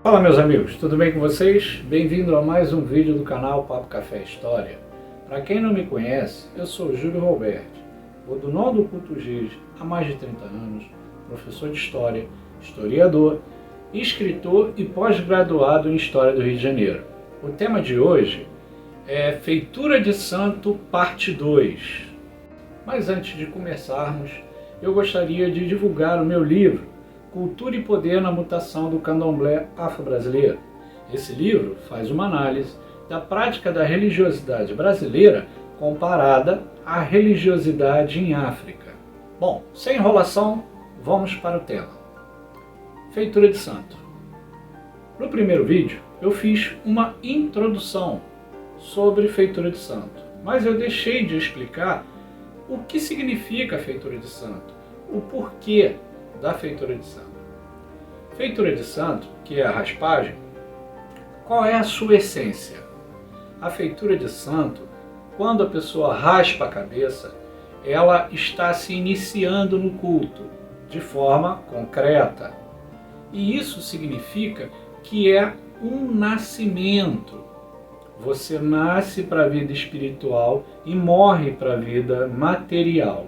Fala meus amigos, tudo bem com vocês? Bem-vindo a mais um vídeo do canal Papo Café História. Para quem não me conhece, eu sou Júlio Roberti, odunó do Culto Giz há mais de 30 anos, professor de História, historiador, escritor e pós-graduado em História do Rio de Janeiro. O tema de hoje é Feitura de Santo, parte 2. Mas antes de começarmos, eu gostaria de divulgar o meu livro, Cultura e Poder na Mutação do Candomblé Afro-Brasileiro. Esse livro faz uma análise da prática da religiosidade brasileira comparada à religiosidade em África. Bom, sem enrolação, vamos para o tema. Feitura de Santo. No primeiro vídeo, eu fiz uma introdução sobre feitura de santo, mas eu deixei de explicar o que significa a feitura de santo, o porquê da feitura de santo. Feitura de santo, que é a raspagem, qual é a sua essência? A feitura de santo, quando a pessoa raspa a cabeça, ela está se iniciando no culto de forma concreta. E isso significa que é um nascimento. Você nasce para a vida espiritual e morre para a vida material.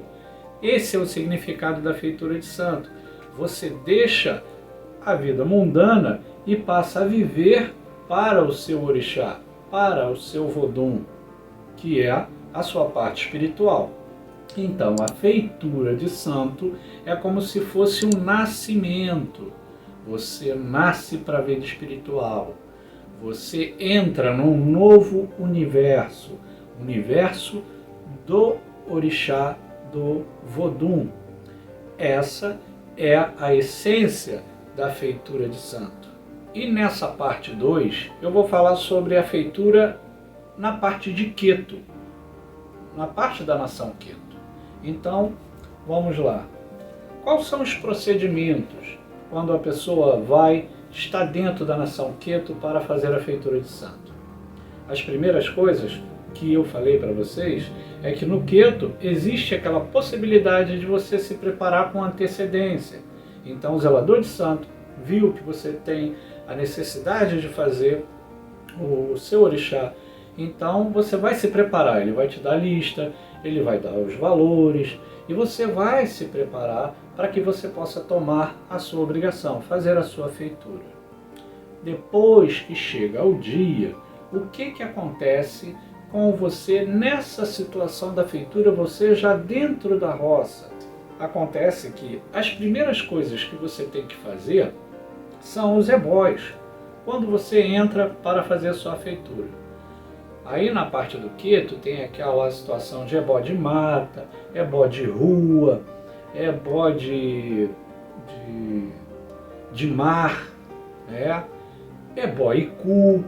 Esse é o significado da feitura de santo. Você deixa a vida mundana e passa a viver para o seu orixá, para o seu vodum, que é a sua parte espiritual. Então, a feitura de santo é como se fosse um nascimento. Você nasce para a vida espiritual. Você entra num novo universo, universo do orixá, do vodum. Essa é a essência da feitura de santo. E nessa parte 2, eu vou falar sobre a feitura na parte de Queto, na parte da nação Queto. Então, vamos lá. Quais são os procedimentos quando a pessoa está dentro da nação Queto para fazer a feitura de santo? As primeiras coisas que eu falei para vocês é que no Queto existe aquela possibilidade de você se preparar com antecedência. Então o zelador de santo viu que você tem a necessidade de fazer o seu orixá, então você vai se preparar, ele vai te dar a lista, ele vai dar os valores e você vai se preparar para que você possa tomar a sua obrigação, fazer a sua feitura. Depois que chega o dia, o que acontece com você nessa situação da feitura, você já dentro da roça? Acontece que as primeiras coisas que você tem que fazer são os ebós, quando você entra para fazer a sua feitura. Aí na parte do Queto tem aquela situação de ebó de mata, ebó de rua, ebó de mar, né? Ebó icu.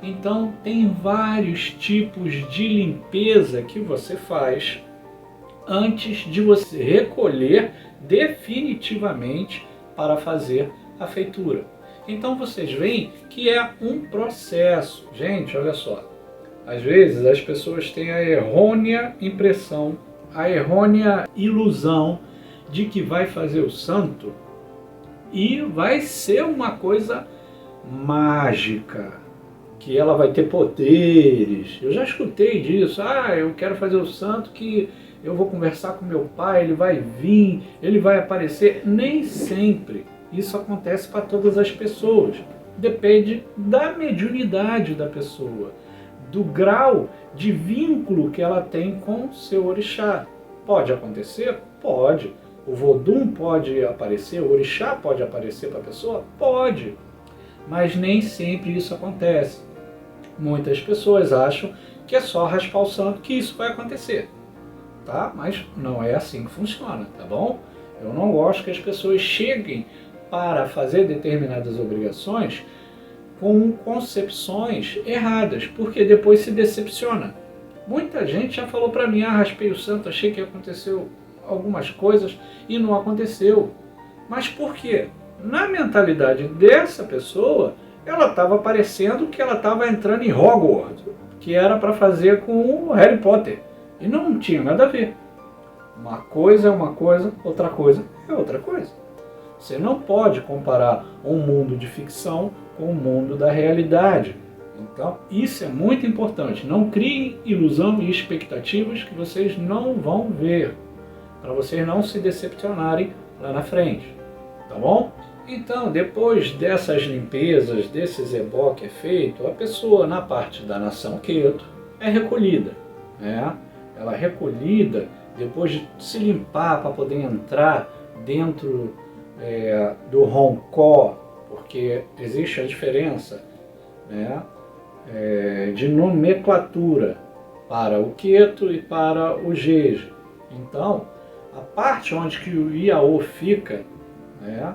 Então tem vários tipos de limpeza que você faz antes de você recolher definitivamente para fazer a feitura. Então vocês veem que é um processo. Gente, olha só. Às vezes as pessoas têm a errônea impressão, a errônea ilusão de que vai fazer o santo e vai ser uma coisa mágica, que ela vai ter poderes. Eu já escutei disso. Eu quero fazer o santo que eu vou conversar com meu pai, ele vai vir, ele vai aparecer. Nem sempre isso acontece para todas as pessoas. Depende da mediunidade da pessoa, do grau de vínculo que ela tem com seu orixá. Pode acontecer? Pode. O vodum pode aparecer, o orixá pode aparecer para a pessoa? Pode. Mas nem sempre isso acontece. Muitas pessoas acham que é só raspar o santo que isso vai acontecer, tá? Mas não é assim que funciona, tá bom? Eu não gosto que as pessoas cheguem para fazer determinadas obrigações com concepções erradas, porque depois se decepciona. Muita gente já falou para mim, raspei o santo, achei que aconteceu algumas coisas e não aconteceu. Mas por quê? Na mentalidade dessa pessoa, ela estava parecendo que ela estava entrando em Hogwarts, que era para fazer com o Harry Potter. E não tinha nada a ver. Uma coisa é uma coisa, outra coisa é outra coisa. Você não pode comparar um mundo de ficção com o mundo da realidade. Então, isso é muito importante. Não criem ilusão e expectativas que vocês não vão ver, para vocês não se decepcionarem lá na frente, tá bom? Então, depois dessas limpezas, desse ebó que é feito, a pessoa na parte da nação Queto é recolhida, né? Ela é recolhida depois de se limpar para poder entrar dentro do Roncó, porque existe a diferença, né, de nomenclatura para o Queto e para o Jeje. Então, a parte onde que o Iaô fica, né,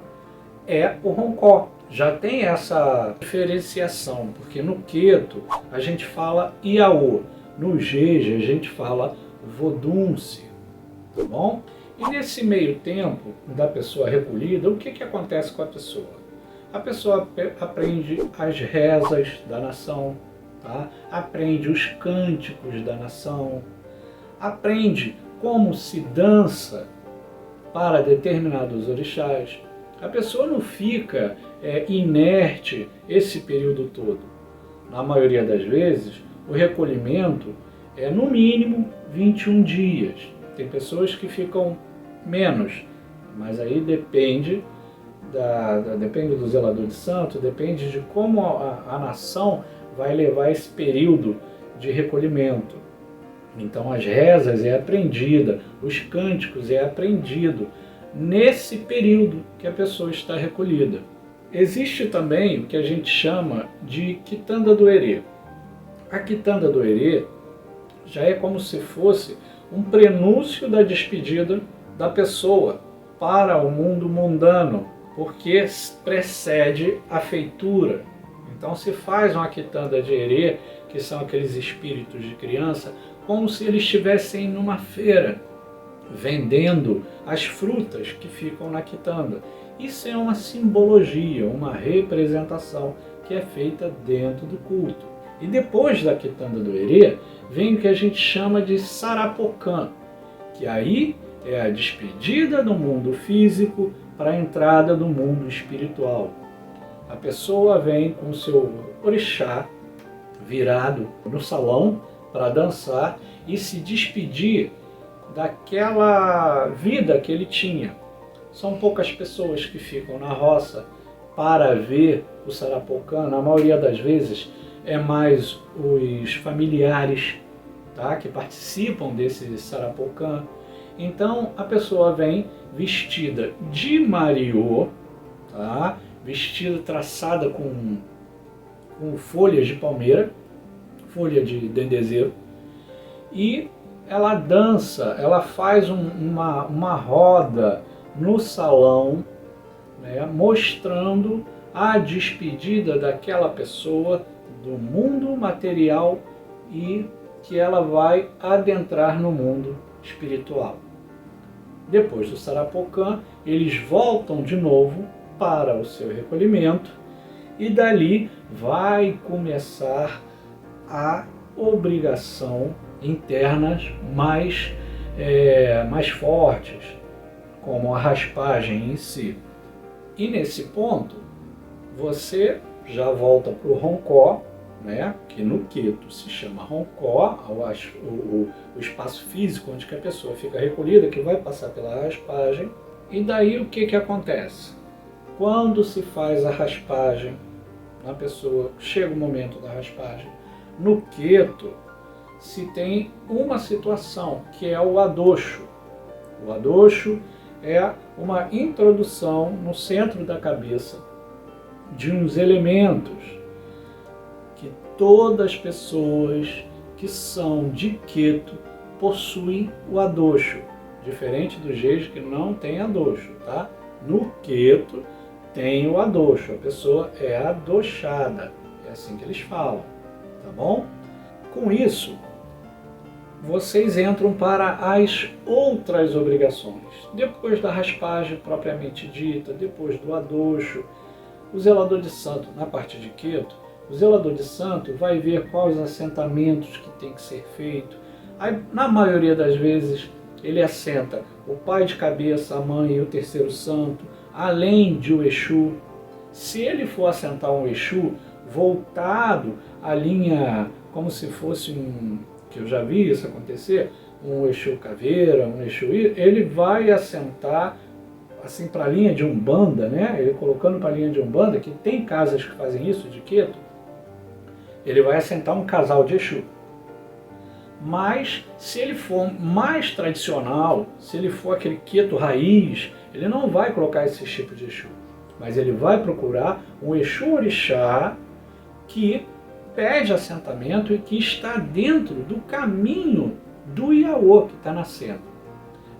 é o Roncó. Já tem essa diferenciação, porque no Queto a gente fala Iaô, no Jeje a gente fala Vodunce, tá bom? E nesse meio tempo da pessoa recolhida, o que acontece com a pessoa? A pessoa aprende as rezas da nação, tá? Aprende os cânticos da nação, aprende como se dança para determinados orixás. A pessoa não fica inerte esse período todo. Na maioria das vezes, o recolhimento é no mínimo 21 dias. Tem pessoas que ficam menos, mas aí depende depende do zelador de santo, depende de como a nação vai levar esse período de recolhimento. Então as rezas é aprendida, os cânticos é aprendido nesse período que a pessoa está recolhida. Existe também o que a gente chama de quitanda do Herê. A quitanda do Herê já é como se fosse um prenúncio da despedida da pessoa para o mundo mundano, porque precede a feitura. Então se faz uma quitanda de Herê, que são aqueles espíritos de criança, como se eles estivessem numa feira, vendendo as frutas que ficam na quitanda. Isso é uma simbologia, uma representação que é feita dentro do culto. E depois da quitanda do Herê, vem o que a gente chama de Sarapocã, que aí é a despedida do mundo físico para a entrada do mundo espiritual. A pessoa vem com o seu orixá virado no salão para dançar e se despedir daquela vida que ele tinha. São poucas pessoas que ficam na roça para ver o Sarapocã. Na maioria das vezes é mais os familiares, tá, que participam desse Sarapocã. Então a pessoa vem vestida de mariô, tá, vestida traçada com folhas de palmeira, folha de dendezeiro, e ela dança, ela faz uma roda no salão, né, mostrando a despedida daquela pessoa do mundo material e que ela vai adentrar no mundo espiritual. Depois do Sarapocã, eles voltam de novo para o seu recolhimento e dali vai começar a obrigação internas mais fortes, como a raspagem em si. E nesse ponto, você já volta para o Roncó, né, que no Queto se chama Roncó, o espaço físico onde que a pessoa fica recolhida, que vai passar pela raspagem. E daí o que acontece? Quando se faz a raspagem na pessoa, chega o momento da raspagem, no Queto se tem uma situação, que é o adocho. O adocho é uma introdução no centro da cabeça de uns elementos que todas as pessoas que são de Queto possuem o adocho, diferente do Jeje que não tem adocho, tá? No Queto tem o adocho, a pessoa é adochada, é assim que eles falam, tá bom? Com isso, vocês entram para as outras obrigações. Depois da raspagem propriamente dita, depois do adocho, o zelador de santo, na parte de Queto, o zelador de santo vai ver quais assentamentos que tem que ser feito. Aí, na maioria das vezes, ele assenta o pai de cabeça, a mãe e o terceiro santo, além de o Exu. Se ele for assentar um Exu voltado à linha, como se fosse que eu já vi isso acontecer, um Exu caveira, um Exu, ele vai assentar assim para a linha de Umbanda, né? Ele colocando para a linha de Umbanda, que tem casas que fazem isso de Queto, ele vai assentar um casal de Exu. Mas se ele for mais tradicional, se ele for aquele Queto raiz, ele não vai colocar esse tipo de Exu, mas ele vai procurar um Exu Orixá que pede assentamento e que está dentro do caminho do Iaô que está nascendo.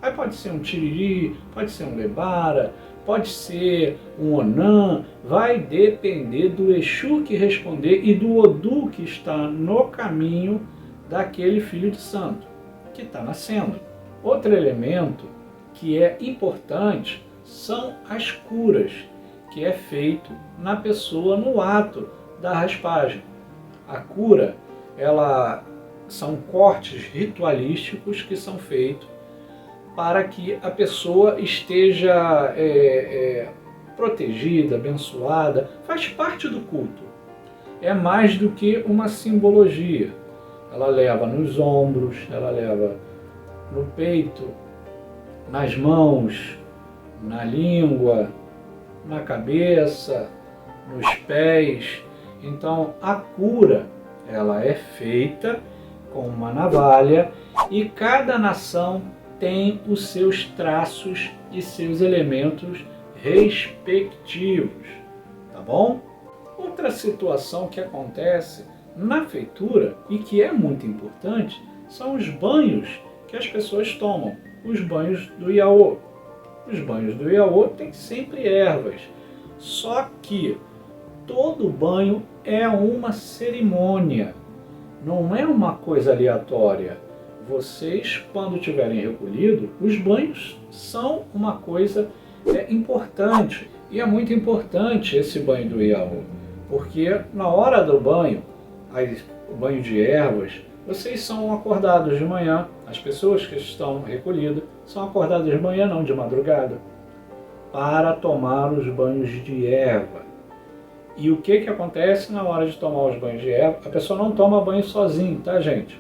Aí pode ser um Tiriri, pode ser um Lebara, pode ser um Onã, vai depender do Exu que responder e do Odu que está no caminho daquele filho de santo que está nascendo. Outro elemento que é importante são as curas, que é feito na pessoa no ato da raspagem. A cura, são cortes ritualísticos que são feitos para que a pessoa esteja protegida, abençoada, faz parte do culto. É mais do que uma simbologia. Ela leva nos ombros, ela leva no peito, nas mãos, na língua, na cabeça, nos pés. Então a cura, ela é feita com uma navalha e cada nação tem os seus traços e seus elementos respectivos, tá bom? Outra situação que acontece na feitura e que é muito importante são os banhos que as pessoas tomam, os banhos do Iaô. Os banhos do Iaô têm sempre ervas, só que todo banho é uma cerimônia, não é uma coisa aleatória. Vocês, quando tiverem recolhido, os banhos são uma coisa importante. E é muito importante esse banho do Iaô, porque na hora do banho, o banho de ervas, vocês são acordados de manhã, as pessoas que estão recolhidas são acordadas de manhã, não de madrugada, para tomar os banhos de erva. E o que acontece na hora de tomar os banhos de erva? A pessoa não toma banho sozinho, tá, gente?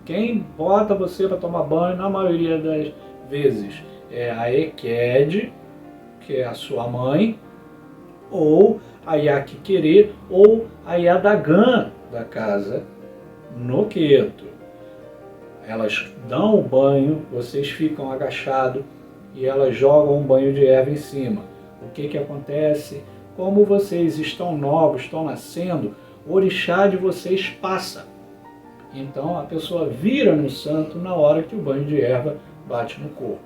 Quem bota você para tomar banho, na maioria das vezes, é a Eked, que é a sua mãe, ou a Yakiquerê, ou a Yadagan da casa no Queto. Elas dão o banho, vocês ficam agachados e elas jogam um banho de erva em cima. O que acontece? Como vocês estão novos, estão nascendo, o orixá de vocês passa. Então a pessoa vira no santo na hora que o banho de erva bate no corpo.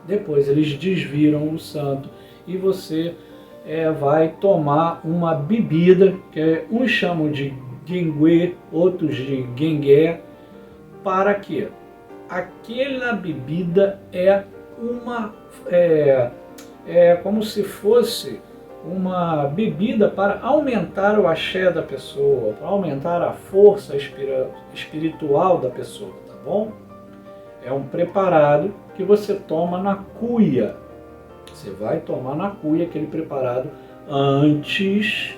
Depois eles desviram o santo e você vai tomar uma bebida, que uns chamam de Gengue, outros de Gengué, para que aquela bebida como se fosse uma bebida para aumentar o axé da pessoa, para aumentar a força espiritual da pessoa, tá bom? É um preparado que você toma na cuia. Você vai tomar na cuia aquele preparado antes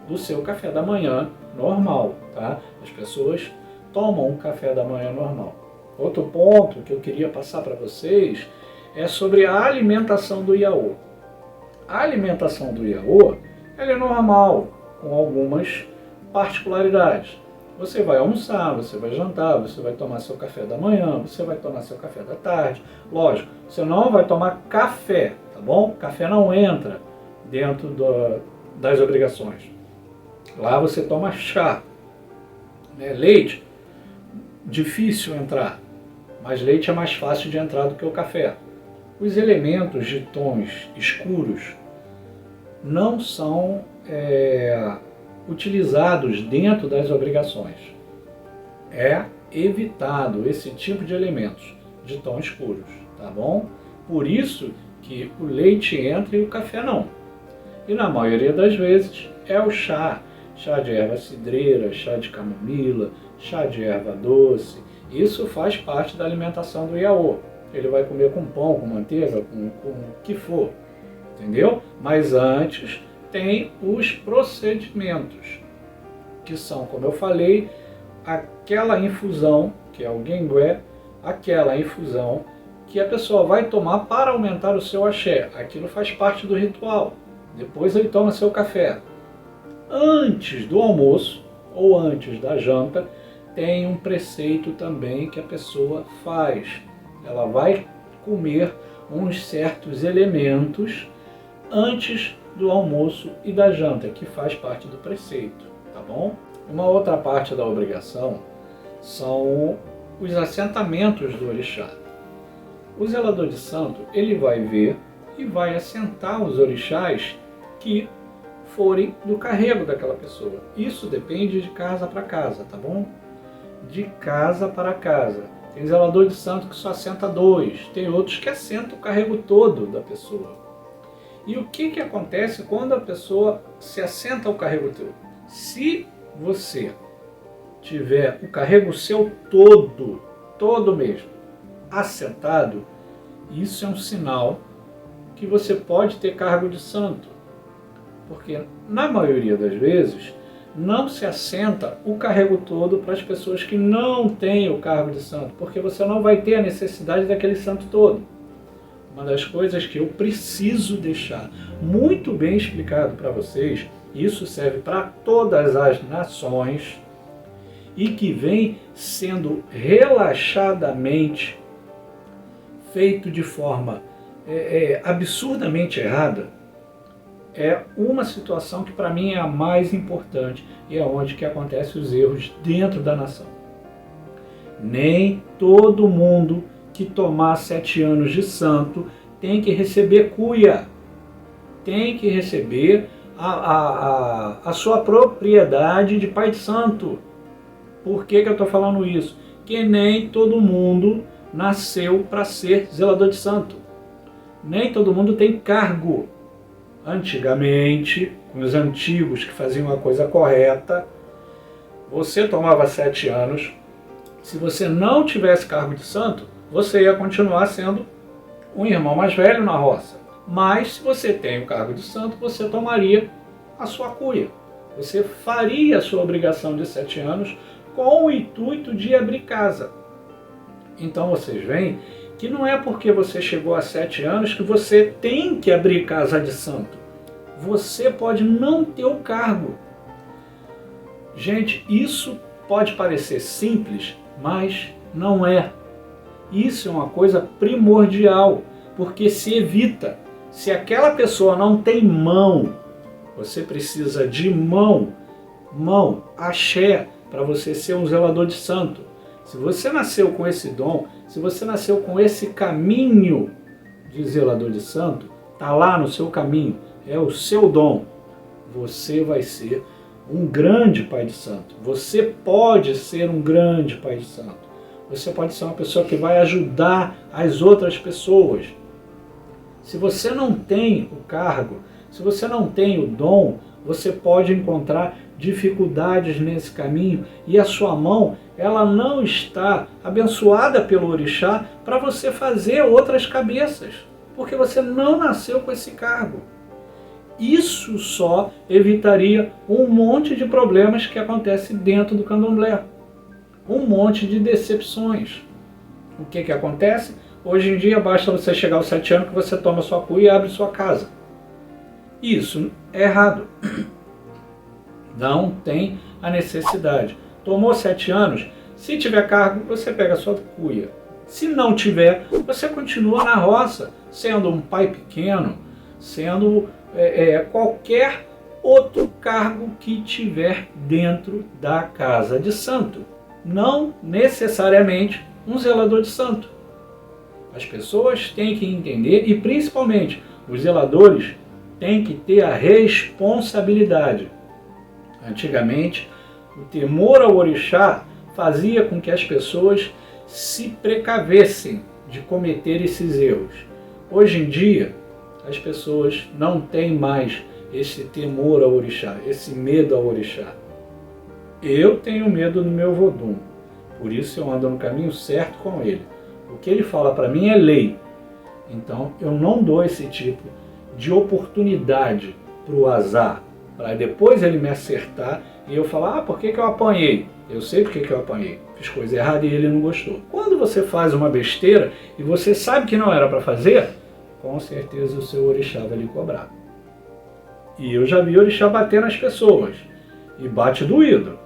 do seu café da manhã normal, tá? As pessoas tomam um café da manhã normal. Outro ponto que eu queria passar para vocês é sobre a alimentação do Iaô. A alimentação do Iaô, ela é normal, com algumas particularidades. Você vai almoçar, você vai jantar, você vai tomar seu café da manhã, você vai tomar seu café da tarde. Lógico, você não vai tomar café, tá bom? Café não entra dentro das obrigações. Lá você toma chá. Leite, difícil entrar, mas leite é mais fácil de entrar do que o café. Os elementos de tons escuros não são utilizados dentro das obrigações. É evitado esse tipo de elementos de tons escuros, tá bom? Por isso que o leite entra e o café não. E na maioria das vezes é o chá de erva cidreira, chá de camomila, chá de erva doce. Isso faz parte da alimentação do Iaô. Ele vai comer com pão, com manteiga, com o que for. entendeu? Mas antes tem os procedimentos, que são, como eu falei, aquela infusão, que é o Gengué, aquela infusão que a pessoa vai tomar para aumentar o seu axé. Aquilo faz parte do ritual. Depois ele toma seu café. Antes do almoço ou antes da janta, tem um preceito também que a pessoa faz. Ela vai comer uns certos elementos antes do almoço e da janta, que faz parte do preceito, tá bom? Uma outra parte da obrigação são os assentamentos do orixá. O zelador de santo, ele vai ver e vai assentar os orixás que forem do carrego daquela pessoa. Isso depende de casa para casa, tá bom? De casa para casa. Tem zelador de santo que só assenta 2, tem outros que assentam o carrego todo da pessoa. E o que acontece quando a pessoa se assenta o carrego todo? Se você tiver o carrego seu todo mesmo, assentado, isso é um sinal que você pode ter cargo de santo. Porque, na maioria das vezes, não se assenta o carrego todo para as pessoas que não têm o cargo de santo, porque você não vai ter a necessidade daquele santo todo. Uma das coisas que eu preciso deixar muito bem explicado para vocês, isso serve para todas as nações, e que vem sendo relaxadamente feito de forma absurdamente errada, é uma situação que para mim é a mais importante e é onde que acontecem os erros dentro da nação. Nem todo mundo que tomar 7 anos de santo tem que receber cuia, tem que receber a sua propriedade de pai de santo. Por que eu estou falando isso? Que nem todo mundo nasceu para ser zelador de santo. Nem todo mundo tem cargo. Antigamente, com os antigos que faziam a coisa correta, você tomava 7 anos. Se você não tivesse cargo de santo, você ia continuar sendo um irmão mais velho na roça. Mas se você tem o cargo de santo, você tomaria a sua cuia. Você faria a sua obrigação de 7 anos com o intuito de abrir casa. Então vocês veem que não é porque você chegou a 7 anos que você tem que abrir casa de santo. Você pode não ter o cargo. Gente, isso pode parecer simples, mas não é. Isso é uma coisa primordial, porque se evita. Se aquela pessoa não tem mão, você precisa de mão, axé, para você ser um zelador de santo. Se você nasceu com esse dom, se você nasceu com esse caminho de zelador de santo, está lá no seu caminho, é o seu dom, você vai ser um grande pai de santo. Você pode ser um grande pai de santo. Você pode ser uma pessoa que vai ajudar as outras pessoas. Se você não tem o cargo, se você não tem o dom, você pode encontrar dificuldades nesse caminho e a sua mão, ela não está abençoada pelo orixá para você fazer outras cabeças, porque você não nasceu com esse cargo. Isso só evitaria um monte de problemas que acontecem dentro do candomblé, um monte de decepções. O que acontece? Hoje em dia basta você chegar aos 7 anos que você toma sua cuia e abre sua casa. Isso é errado. Não tem a necessidade. Tomou 7 anos, se tiver cargo, você pega a sua cuia. Se não tiver, você continua na roça, sendo um pai pequeno, sendo qualquer outro cargo que tiver dentro da casa de santo. Não necessariamente um zelador de santo. As pessoas têm que entender, e principalmente os zeladores têm que ter a responsabilidade. Antigamente, o temor ao orixá fazia com que as pessoas se precavessem de cometer esses erros. Hoje em dia, as pessoas não têm mais esse temor ao orixá, esse medo ao orixá. Eu tenho medo do meu vodum, por isso eu ando no caminho certo com ele. O que ele fala para mim é lei, então eu não dou esse tipo de oportunidade para o azar, para depois ele me acertar e eu falar, por que eu apanhei? Eu sei por que eu apanhei, fiz coisa errada e ele não gostou. Quando você faz uma besteira e você sabe que não era para fazer, com certeza o seu orixá vai lhe cobrar. E eu já vi orixá bater nas pessoas, e bate doído.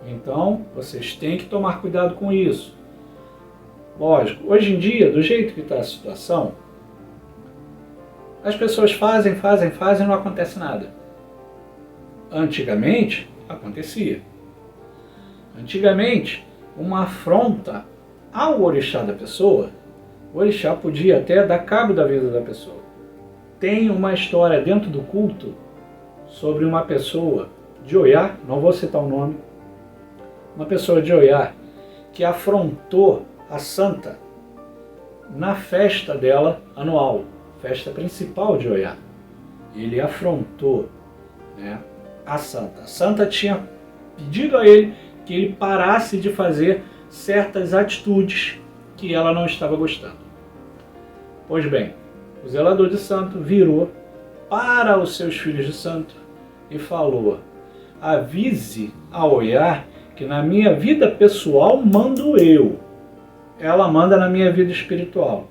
Então, vocês têm que tomar cuidado com isso. Lógico, hoje em dia, do jeito que está a situação, as pessoas fazem e não acontece nada. Antigamente, acontecia. Antigamente, uma afronta ao orixá da pessoa, o orixá podia até dar cabo da vida da pessoa. Tem uma história dentro do culto sobre uma pessoa de Oiá, não vou citar o nome, uma pessoa de Oiá que afrontou a santa na festa dela anual, festa principal de Oiá. Ele afrontou, né, a santa. A santa tinha pedido a ele que ele parasse de fazer certas atitudes que ela não estava gostando. Pois bem, o zelador de santo virou para os seus filhos de santo e falou: avise a Oiá que na minha vida pessoal mando eu, ela manda na minha vida espiritual.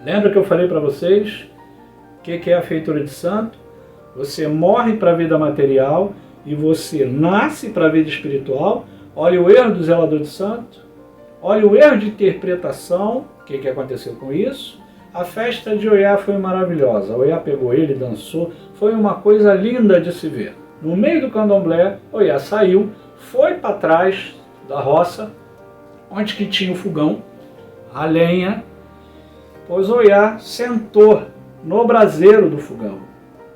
Lembra que eu falei para vocês o que é a feitura de santo? Você morre para a vida material e você nasce para a vida espiritual. Olha o erro do zelador de santo, olha o erro de interpretação. O que aconteceu com isso? A festa de Oiá foi maravilhosa. Oiá pegou ele, dançou, foi uma coisa linda de se ver. No meio do candomblé, Oiá saiu, foi para trás da roça, onde que tinha o fogão, a lenha, pois Oiá sentou no braseiro do fogão.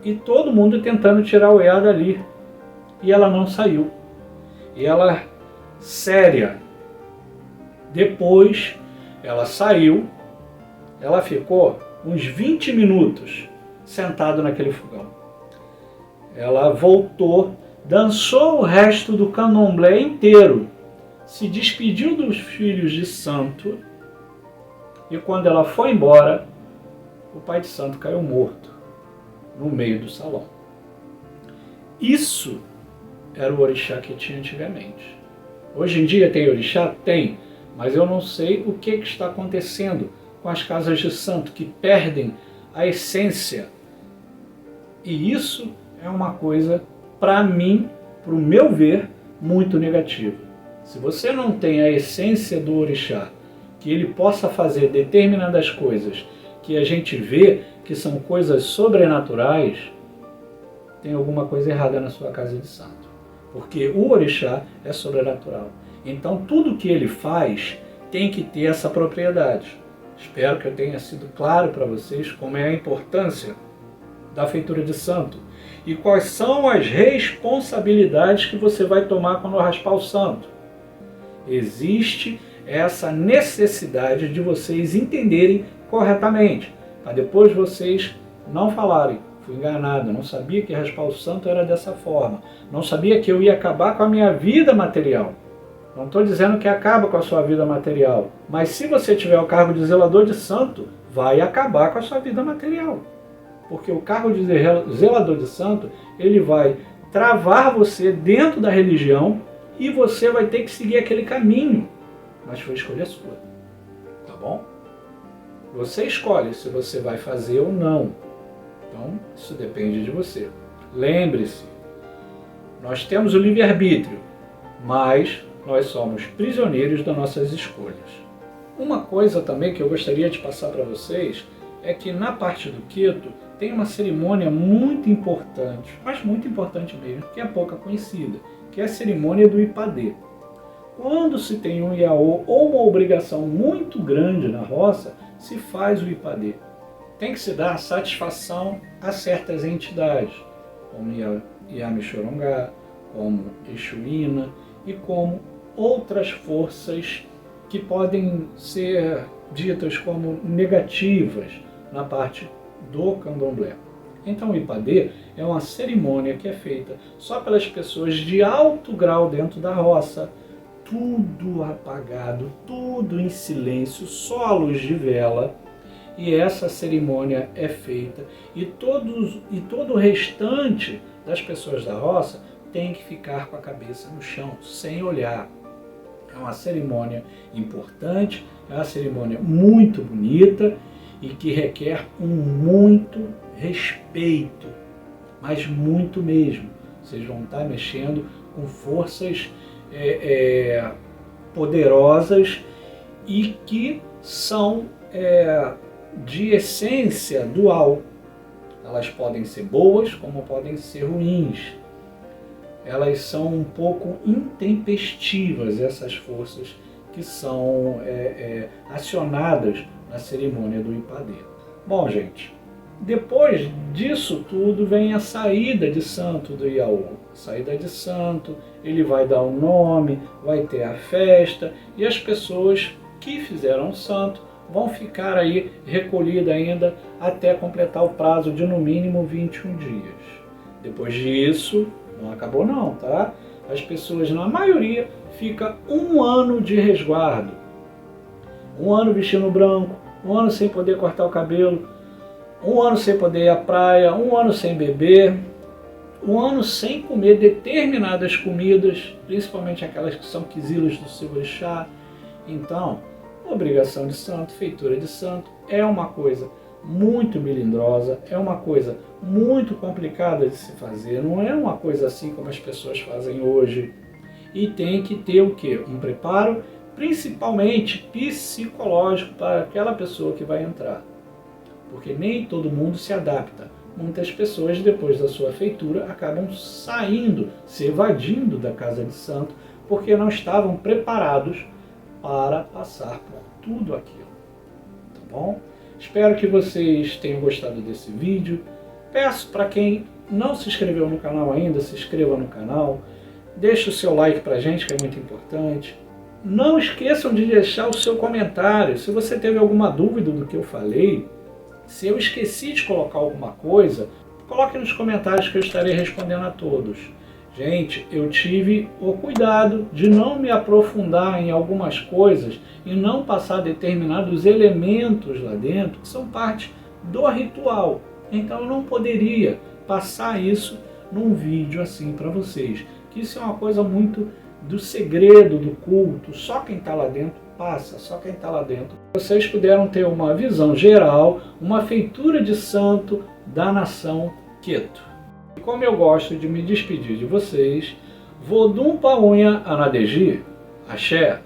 E todo mundo tentando tirar Oiá dali. E ela não saiu. E ela, séria, depois ela saiu, ela ficou uns 20 minutos sentada naquele fogão. Ela voltou, dançou o resto do candomblé inteiro, se despediu dos filhos de santo, e quando ela foi embora, o pai de santo caiu morto no meio do salão. Isso era o orixá que tinha antigamente. Hoje em dia tem orixá? Tem, mas eu não sei o que está acontecendo com as casas de santo, que perdem a essência. E isso é uma coisa, para mim, para o meu ver, muito negativa. Se você não tem a essência do orixá, que ele possa fazer determinadas coisas que a gente vê que são coisas sobrenaturais, tem alguma coisa errada na sua casa de santo. Porque o orixá é sobrenatural. Então tudo que ele faz tem que ter essa propriedade. Espero que eu tenha sido claro para vocês como é a importância da feitura de santo e quais são as responsabilidades que você vai tomar quando raspar o santo. Existe essa necessidade de vocês entenderem corretamente, para depois vocês não falarem: fui enganado, não sabia que raspar o santo era dessa forma, não sabia que eu ia acabar com a minha vida material. Não estou dizendo que acaba com a sua vida material, mas se você tiver o cargo de zelador de santo, vai acabar com a sua vida material. Porque o cargo de zelador de santo, ele vai travar você dentro da religião e você vai ter que seguir aquele caminho. Mas foi escolha sua, tá bom? Você escolhe se você vai fazer ou não. Então, isso depende de você. Lembre-se, nós temos o livre-arbítrio, mas nós somos prisioneiros das nossas escolhas. Uma coisa também que eu gostaria de passar para vocês é que na parte do Queto tem uma cerimônia muito importante, mas muito importante mesmo, que é pouca conhecida, que é a cerimônia do Ipadê. Quando se tem um Iaô ou uma obrigação muito grande na roça, se faz o Ipadê. Tem que se dar satisfação a certas entidades, como Iamixorongá, como Exuína e como outras forças que podem ser ditas como negativas na parte do candomblé. Então o Ipadê é uma cerimônia que é feita só pelas pessoas de alto grau dentro da roça, tudo apagado, tudo em silêncio, só a luz de vela, e essa cerimônia é feita, e todo o restante das pessoas da roça tem que ficar com a cabeça no chão, sem olhar. É uma cerimônia importante, é uma cerimônia muito bonita e que requer muito respeito, mas muito mesmo. Vocês vão estar mexendo com forças poderosas e que são de essência dual. Elas podem ser boas como podem ser ruins. Elas são um pouco intempestivas, essas forças que são acionadas na cerimônia do Ipadê. Bom, gente, depois disso tudo vem a saída de santo do Iaú. Saída de santo, ele vai dar o nome, vai ter a festa, e as pessoas que fizeram o santo vão ficar aí recolhidas ainda até completar o prazo de no mínimo 21 dias. Depois disso, não acabou não, tá? As pessoas, na maioria, ficam 1 ano de resguardo. 1 ano vestindo branco, 1 ano sem poder cortar o cabelo, 1 ano sem poder ir à praia, 1 ano sem beber, 1 ano sem comer determinadas comidas, principalmente aquelas que são quisilas do seu orixá. Então, obrigação de santo, feitura de santo, é uma coisa muito melindrosa, é uma coisa muito complicada de se fazer, não é uma coisa assim como as pessoas fazem hoje. E tem que ter o quê? Um preparo, principalmente psicológico, para aquela pessoa que vai entrar. Porque nem todo mundo se adapta. Muitas pessoas, depois da sua feitura, acabam saindo, se evadindo da casa de santo, porque não estavam preparados para passar por tudo aquilo. Tá bom? Espero que vocês tenham gostado desse vídeo. Peço para quem não se inscreveu no canal ainda, se inscreva no canal. Deixe o seu like para a gente, que é muito importante. Não esqueçam de deixar o seu comentário. Se você teve alguma dúvida do que eu falei, se eu esqueci de colocar alguma coisa, coloque nos comentários que eu estarei respondendo a todos. Gente, eu tive o cuidado de não me aprofundar em algumas coisas e não passar determinados elementos lá dentro que são parte do ritual. Então eu não poderia passar isso num vídeo assim para vocês. Que isso é uma coisa muito do segredo do culto. Só quem está lá dentro passa, só quem está lá dentro. Vocês puderam ter uma visão geral, uma feitura de santo da nação Queto. E como eu gosto de me despedir de vocês, Vodum Paunha Anadeji, Axé.